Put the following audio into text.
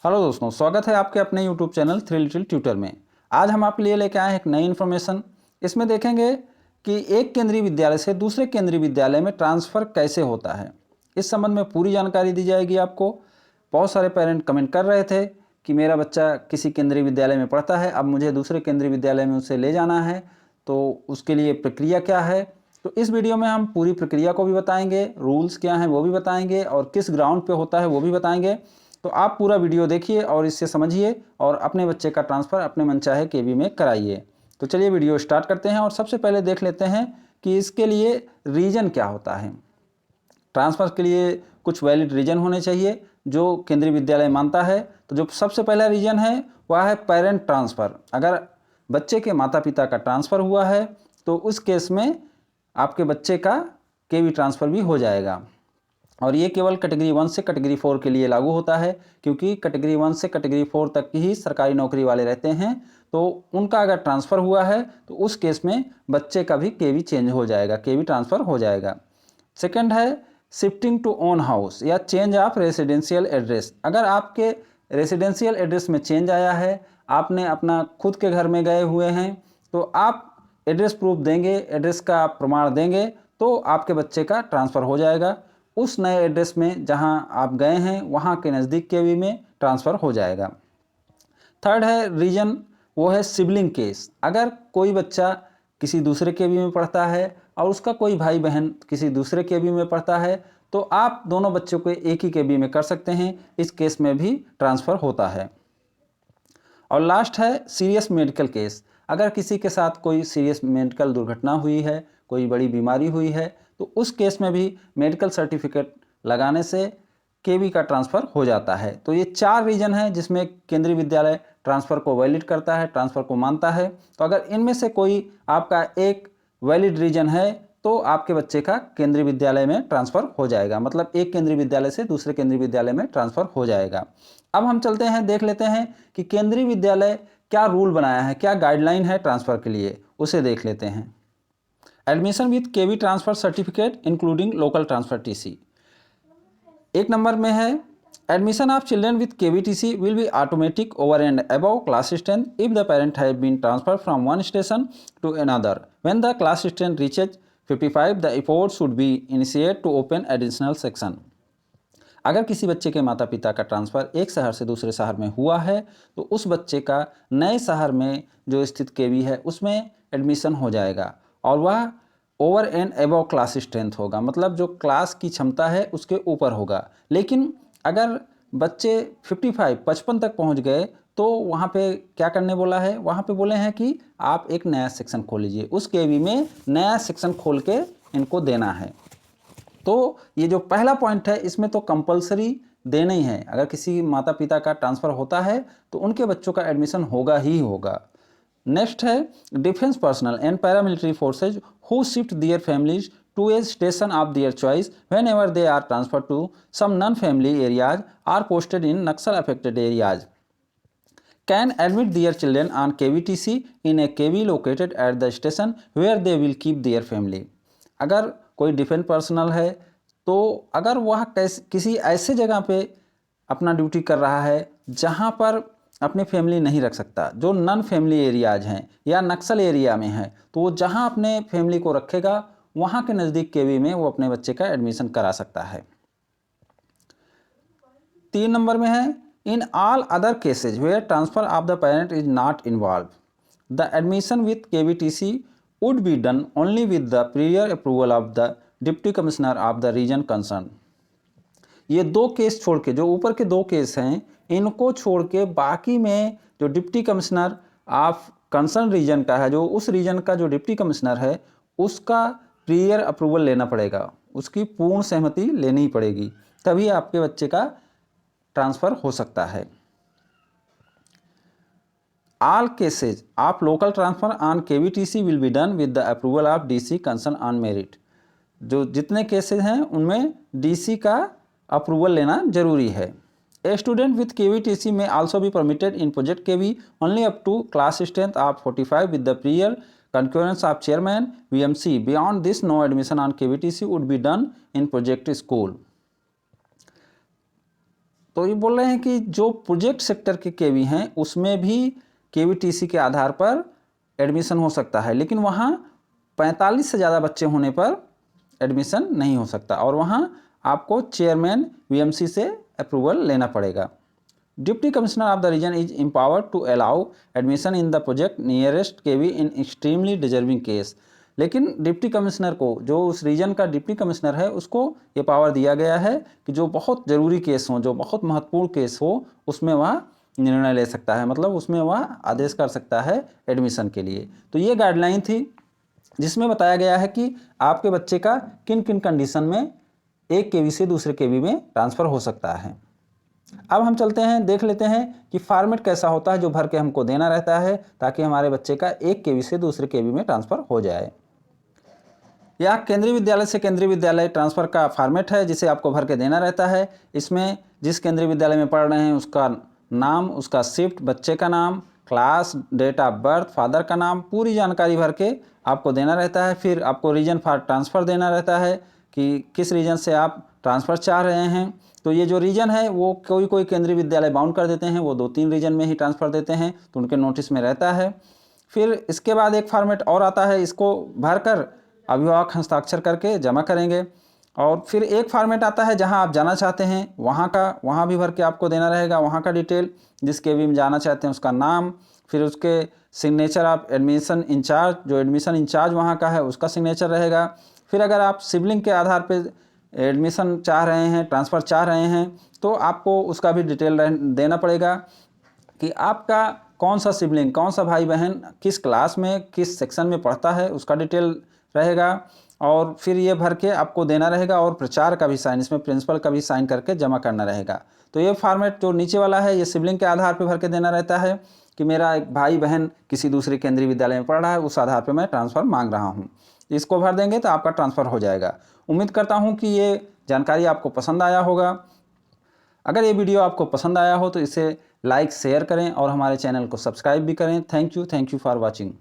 Hello दोस्तों, स्वागत है आपके अपने YouTube channel three little tutor में। आज हम आपके लिए लेकर आए हैं एक नई इन्फॉर्मेशन। इसमें देखेंगे कि एक केंद्रीय विद्यालय से दूसरे केंद्रीय विद्यालय में ट्रांसफ़र कैसे होता है। इस संबंध में पूरी जानकारी दी जाएगी आपको। बहुत सारे पेरेंट कमेंट कर रहे थे कि मेरा बच्चा किसी केंद्रीय विद्यालय में पढ़ता है, अब मुझे दूसरे केंद्रीय विद्यालय में उसे ले जाना है, तो उसके लिए प्रक्रिया क्या है। तो इस वीडियो में हम पूरी प्रक्रिया को भी बताएंगे, रूल्स क्या हैं वो भी बताएंगे, और किस ग्राउंड पे होता है वो भी बताएंगे। तो आप पूरा वीडियो देखिए और इससे समझिए और अपने बच्चे का ट्रांसफ़र अपने मनचाहे केवी में कराइए। तो चलिए वीडियो स्टार्ट करते हैं और सबसे पहले देख लेते हैं कि इसके लिए रीज़न क्या होता है। ट्रांसफ़र के लिए कुछ वैलिड रीज़न होने चाहिए जो केंद्रीय विद्यालय मानता है। तो जो सबसे पहला रीज़न है वह है पेरेंट ट्रांसफ़र। अगर बच्चे के माता पिता का ट्रांसफ़र हुआ है तो उस केस में आपके बच्चे का केवी ट्रांसफ़र भी हो जाएगा। और ये केवल कैटेगरी 1 से कैटेगरी 4 के लिए लागू होता है, क्योंकि कैटेगरी 1 से कैटेगरी 4 तक ही सरकारी नौकरी वाले रहते हैं। तो उनका अगर ट्रांसफ़र हुआ है तो उस केस में बच्चे का भी केवी चेंज हो जाएगा, केवी ट्रांसफ़र हो जाएगा। सेकंड है शिफ्टिंग टू ओन हाउस या चेंज ऑफ रेसिडेंशियल एड्रेस। अगर आपके रेसिडेंशियल एड्रेस में चेंज आया है, आपने अपना खुद के घर में गए हुए हैं, तो आप एड्रेस प्रूफ देंगे, एड्रेस का प्रमाण देंगे, तो आपके बच्चे का ट्रांसफ़र हो जाएगा। उस नए एड्रेस में जहां आप गए हैं वहां के नज़दीक केवी में ट्रांसफ़र हो जाएगा। थर्ड है रीजन, वो है सिबलिंग केस। अगर कोई बच्चा किसी दूसरे केवी में पढ़ता है और उसका कोई भाई बहन किसी दूसरे केवी में पढ़ता है, तो आप दोनों बच्चों को एक ही केवी में कर सकते हैं। इस केस में भी ट्रांसफ़र होता है। और लास्ट है सीरियस मेडिकल केस। अगर किसी के साथ कोई सीरियस मेडिकल दुर्घटना हुई है, कोई बड़ी बीमारी हुई है, तो उस केस में भी मेडिकल सर्टिफिकेट लगाने से केवी का ट्रांसफ़र हो जाता है। तो ये 4 रीज़न है जिसमें केंद्रीय विद्यालय ट्रांसफ़र को वैलिड करता है, ट्रांसफ़र को मानता है। तो अगर इनमें से कोई आपका एक वैलिड रीज़न है तो आपके बच्चे का केंद्रीय विद्यालय में ट्रांसफ़र हो जाएगा, मतलब एक केंद्रीय विद्यालय से दूसरे केंद्रीय विद्यालय में ट्रांसफ़र हो जाएगा। अब हम चलते हैं, देख लेते हैं कि केंद्रीय विद्यालय क्या रूल बनाया है, क्या गाइडलाइन है ट्रांसफ़र के लिए, उसे देख लेते हैं। Admission with KV transfer certificate including local transfer TC. एक नंबर में है admission of children with KV TC will be automatic over and above class strength if the parent have been transferred from one station to another. When the class strength reaches 55 the effort should be initiate to open additional section. अगर किसी बच्चे के माता पिता का transfer एक शहर से दूसरे शहर में हुआ है तो उस बच्चे का नए शहर में जो स्थित केवी है उसमें एडमिशन हो जाएगा और वह over and above class strength होगा, मतलब जो क्लास की क्षमता है उसके ऊपर होगा। लेकिन अगर बच्चे 55 तक पहुंच गए तो वहाँ पे क्या करने बोला है, वहाँ पे बोले हैं कि आप एक नया सेक्शन खोल लीजिए, उस केवी में नया सेक्शन खोल के इनको देना है। तो ये जो पहला पॉइंट है इसमें तो कंपलसरी देना ही है। अगर किसी माता पिता का ट्रांसफ़र होता है तो उनके बच्चों का एडमिशन होगा ही होगा। नेक्स्ट है defence personnel and paramilitary forces who shift their families to a station of their choice whenever they are transfer to some non family areas are posted in Naxal affected areas can admit their children on KVTC in a KV located at the station where they will keep their family। अगर कोई defence personnel है तो अगर वह किसी ऐसे जगह पे अपना ड्यूटी कर रहा है जहाँ पर अपनी फैमिली नहीं रख सकता, जो नॉन फैमिली एरियाज हैं या नक्सल एरिया में है, तो वो जहाँ अपने फैमिली को रखेगा वहाँ के नज़दीक केवी में वो अपने बच्चे का एडमिशन करा सकता है। 3 नंबर में है in all other cases where transfer of the parent is not involved, the admission with KVTC would be done only with the prior approval of the Deputy Commissioner of the region concerned। ये 2 case छोड़ के, जो ऊपर के 2 case हैं, इनको छोड़ के बाकी में जो deputy commissioner of concern region का है, जो उस रीजन का जो डिप्टी कमिश्नर है उसका प्रियर अप्रूवल लेना पड़ेगा, उसकी पूर्ण सहमति लेनी पड़ेगी, तभी आपके बच्चे का ट्रांसफ़र हो सकता है। All cases of local transfer on KVTC will be done with the approval of DC concern on merit. जो जितने केसेज हैं उनमें DC का अप्रूवल लेना जरूरी है। A student with KVTC may also be permitted in project KV only up to class strength of 45 with the prior concurrence of chairman VMC। beyond this no admission on KVTC would be done in project school। तो ये बोल रहे हैं कि जो project sector के केवी हैं उसमें भी केवीटीसी के आधार पर एडमिशन हो सकता है, लेकिन वहाँ 45 से ज़्यादा बच्चे होने पर एडमिशन नहीं हो सकता और वहाँ आपको चेयरमैन वीएमसी से अप्रूवल लेना पड़ेगा। Deputy commissioner of the region is empowered to allow admission in the project nearest KV in extremely deserving case. लेकिन डिप्टी कमिश्नर को, जो उस रीजन का डिप्टी कमिश्नर है, उसको ये पावर दिया गया है कि जो बहुत ज़रूरी केस हो, जो बहुत महत्वपूर्ण केस हो, उसमें वह निर्णय ले सकता है, मतलब उसमें वह आदेश कर सकता है एडमिशन के लिए। तो ये गाइडलाइन थी जिसमें बताया गया है कि आपके बच्चे का किन किन कंडीशन में एक केवी से दूसरे केवी में ट्रांसफ़र हो सकता है। अब हम चलते हैं, देख लेते हैं कि फॉर्मेट कैसा होता है जो भर के हमको देना रहता है ताकि हमारे बच्चे का एक केवी से दूसरे केवी में ट्रांसफ़र हो जाए। यह केंद्रीय विद्यालय से केंद्रीय विद्यालय ट्रांसफ़र का फॉर्मेट है जिसे आपको भर के देना रहता है। इसमें जिस केंद्रीय विद्यालय में पढ़ रहे हैं उसका नाम, उसका शिफ्ट, बच्चे का नाम, class, date of birth, father का नाम, पूरी जानकारी भर के आपको देना रहता है। फिर आपको रीजन फॉर ट्रांसफ़र देना रहता है कि किस रीजन से आप ट्रांसफ़र चाह रहे हैं। तो ये जो रीजन है वो कोई केंद्रीय विद्यालय बाउंड कर देते हैं, वो 2-3 रीजन में ही ट्रांसफ़र देते हैं, तो उनके नोटिस में रहता है। फिर इसके बाद एक फॉर्मेट और आता है, इसको भरकर अभिभावक हस्ताक्षर करके जमा करेंगे। और फिर एक फॉर्मेट आता है जहां आप जाना चाहते हैं वहाँ भी भर के आपको देना रहेगा, वहाँ का डिटेल, जिस केवी में जाना चाहते हैं उसका नाम, फिर उसके सिग्नेचर ऑफ एडमिशन इंचार्ज, जो एडमिशन इंचार्ज वहाँ का है उसका सिग्नेचर रहेगा। फिर अगर आप सिबलिंग के आधार पर एडमिशन चाह रहे हैं, ट्रांसफ़र चाह रहे हैं, तो आपको उसका भी डिटेल देना पड़ेगा कि आपका कौन सा सिबलिंग, कौन सा भाई बहन किस क्लास में, किस सेक्शन में पढ़ता है, उसका डिटेल रहेगा। और फिर ये भर के आपको देना रहेगा और प्रचार का भी साइन, इसमें प्रिंसिपल का भी साइन करके जमा करना रहेगा। तो ये फॉर्मेट जो नीचे वाला है ये सिबलिंग के आधार पर भर के देना रहता है कि मेरा एक भाई बहन किसी दूसरे केंद्रीय विद्यालय में पढ़ रहा है, उस आधार पर मैं ट्रांसफ़र मांग रहा हूँ। इसको भर देंगे तो आपका ट्रांसफ़र हो जाएगा। उम्मीद करता हूँ कि ये जानकारी आपको पसंद आया होगा। अगर ये वीडियो आपको पसंद आया हो तो इसे लाइक शेयर करें और हमारे चैनल को सब्सक्राइब भी करें। Thank you for watching.